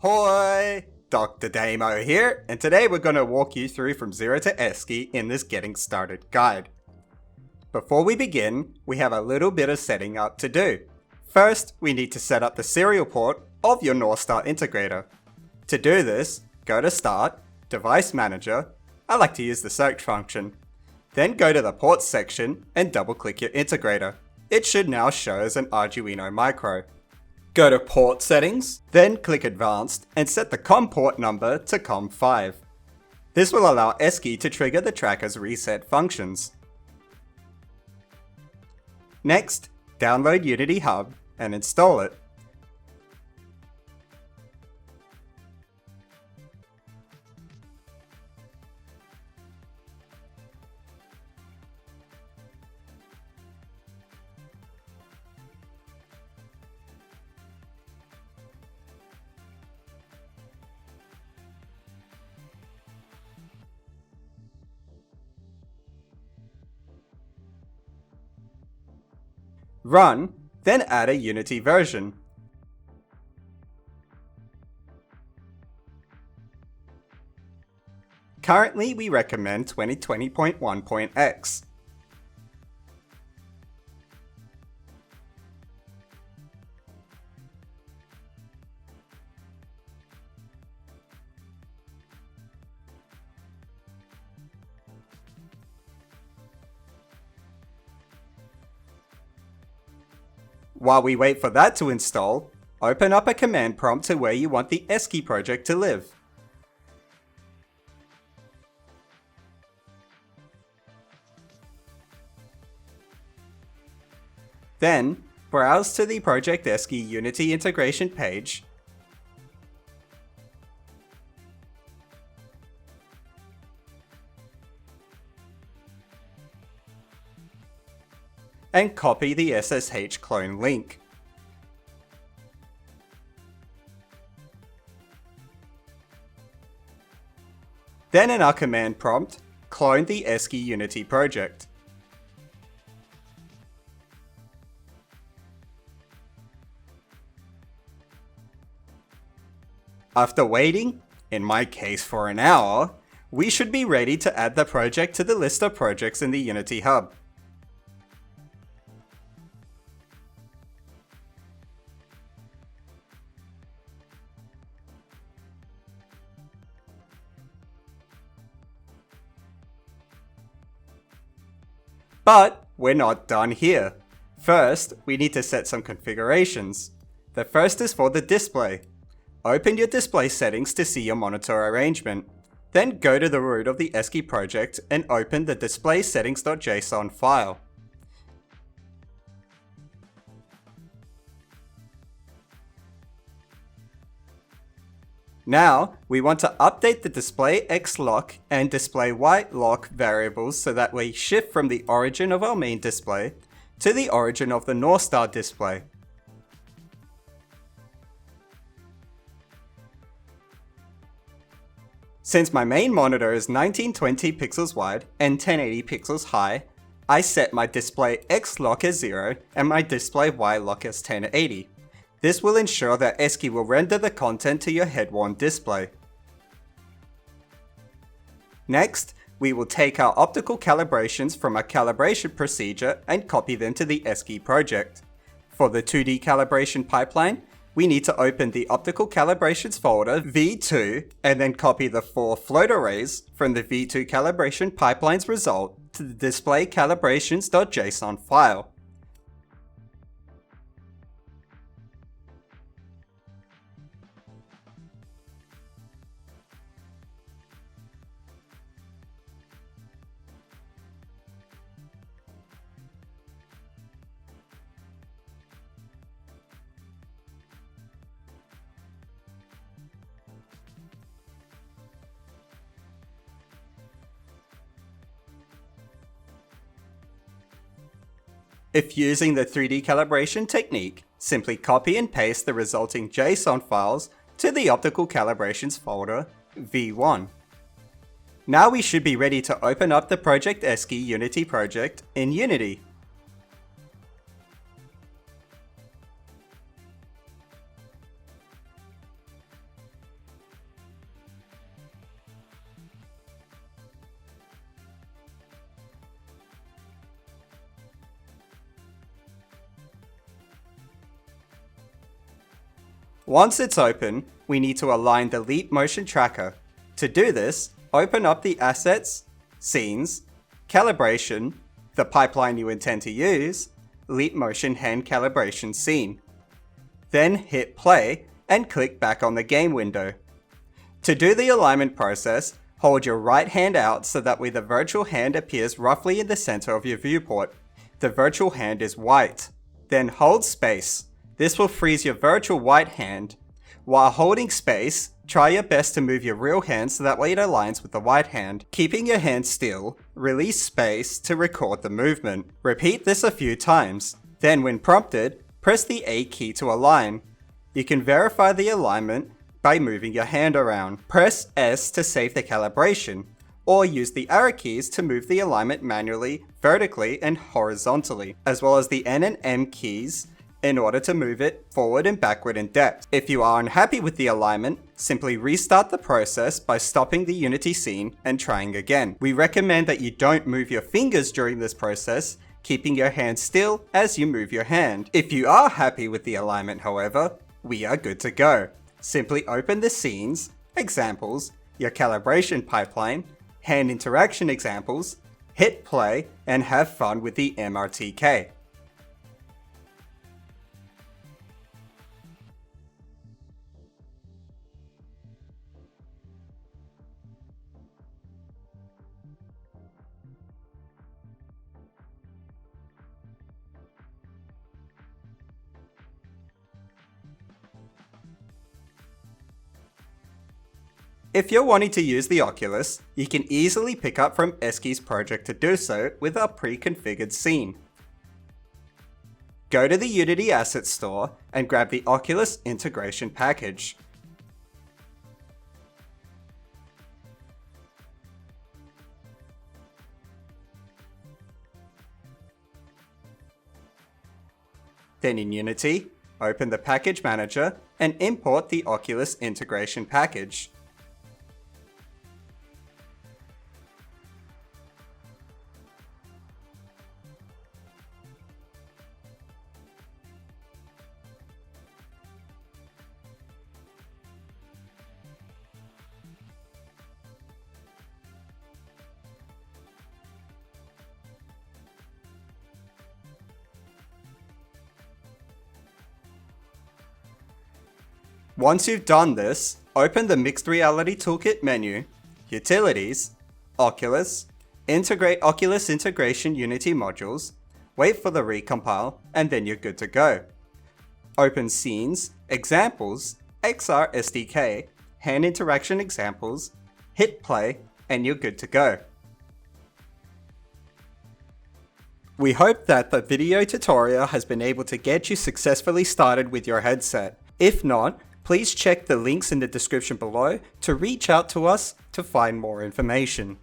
Ahoy! Dr. Damo here, and today we're going to walk you through from zero to Esky in this Getting Started guide. Before we begin, we have a little bit of setting up to do. First, we need to set up the serial port of your North Star integrator. To do this, go to Start, Device Manager, I like to use the search function. Then go to the Ports section and double-click your integrator. It should now show as an Arduino Micro. Go to Port Settings, then click Advanced and set the COM port number to COM5. This will allow Esky to trigger the tracker's reset functions. Next, download Unity Hub and install it. Run, then add a Unity version. Currently, we recommend 2020.1.x. While we wait for that to install, open up a command prompt to where you want the Esky project to live. Then, browse to the Project Esky Unity integration page, and copy the SSH clone link. Then in our command prompt, clone the Esky Unity project. After waiting, in my case for an hour, we should be ready to add the project to the list of projects in the Unity Hub. But we're not done here. First, we need to set some configurations. The first is for the display. Open your display settings to see your monitor arrangement. Then go to the root of the Esky project and open the display settings.json file. Now, we want to update the display X lock and display Y lock variables so that we shift from the origin of our main display to the origin of the North Star display. Since my main monitor is 1920 pixels wide and 1080 pixels high, I set my display X lock as 0 and my display Y lock as 1080. This will ensure that Esky will render the content to your head-worn display. Next, we will take our optical calibrations from our calibration procedure and copy them to the Esky project. For the 2D calibration pipeline, we need to open the optical calibrations folder V2 and then copy the 4 float arrays from the V2 calibration pipeline's result to the display calibrations.json file. If using the 3D calibration technique, simply copy and paste the resulting JSON files to the optical calibrations folder V1. Now we should be ready to open up the Project Esky Unity project in Unity. Once it's open, we need to align the Leap Motion Tracker. To do this, open up the Assets, Scenes, Calibration, the pipeline you intend to use, Leap Motion Hand Calibration Scene. Then hit play and click back on the game window. To do the alignment process, hold your right hand out so that the virtual hand appears roughly in the center of your viewport. The virtual hand is white. Then hold space. This will freeze your virtual white hand. While holding space, try your best to move your real hand so that it aligns with the white hand. Keeping your hand still, release space to record the movement. Repeat this a few times. Then when prompted, press the A key to align. You can verify the alignment by moving your hand around. Press S to save the calibration, or use the arrow keys to move the alignment manually, vertically and horizontally, as well as the N and M keys in order to move it forward and backward in depth. If you are unhappy with the alignment, simply restart the process by stopping the Unity scene and trying again. We recommend that you don't move your fingers during this process, keeping your hand still as you move your hand. If you are happy with the alignment, however, we are good to go. Simply open the scenes, examples, your calibration pipeline, hand interaction examples, hit play, and have fun with the MRTK. If you're wanting to use the Oculus, you can easily pick up from Esky's project to do so with our pre-configured scene. Go to the Unity Assets Store and grab the Oculus integration package. Then in Unity, open the Package Manager and import the Oculus integration package. Once you've done this, open the Mixed Reality Toolkit menu, Utilities, Oculus, integrate Oculus Integration Unity modules, wait for the recompile, and then you're good to go. Open Scenes, Examples, XR SDK, Hand Interaction Examples, hit play, and you're good to go. We hope that the video tutorial has been able to get you successfully started with your headset. If not, please check the links in the description below to reach out to us to find more information.